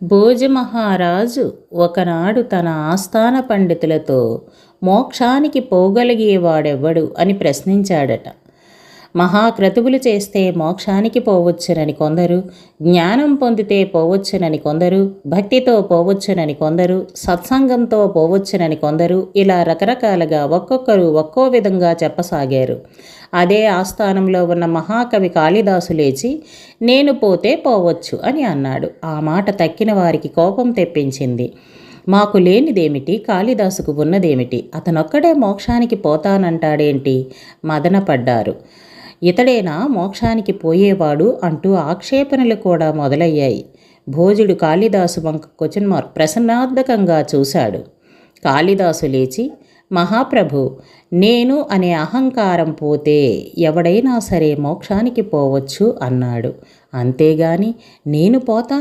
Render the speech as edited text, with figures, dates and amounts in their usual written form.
భోజమహారాజు ఒకనాడు తన ఆస్థాన పండితులతో మోక్షానికి పోగలిగేవాడెవ్వడు అని ప్రశ్నించాడట. మహాక్రతువులు చేస్తే మోక్షానికి పోవచ్చునని కొందరు, జ్ఞానం పొందితే పోవచ్చునని కొందరు, భక్తితో పోవచ్చునని కొందరు, సత్సంగంతో పోవచ్చునని కొందరు, ఇలా రకరకాలుగా ఒక్కొక్కరు ఒక్కో విధంగా చెప్పసాగారు. అదే ఆస్థానంలో ఉన్న మహాకవి కాళిదాసు లేచి, నేను పోతే పోవచ్చు అని అన్నాడు. ఆ మాట తక్కిన వారికి కోపం తెప్పించింది. మాకు లేనిదేమిటి, కాళిదాసుకు ఉన్నదేమిటి, అతనొక్కడే మోక్షానికి పోతానంటాడేంటి? మదనపడ్డారు. ఇతడేనా మోక్షానికి పోయేవాడు అంటూ ఆక్షేపణలు కూడా మొదలయ్యాయి. భోజుడు కాళిదాసు వంక ప్రసన్నార్థకంగా చూశాడు. కాళిదాసు లేచి, మహాప్రభు, నేను అనే అహంకారం పోతే ఎవడైనా సరే మోక్షానికి పోవచ్చు అన్నాడు. అంతేగాని నేను పోతాను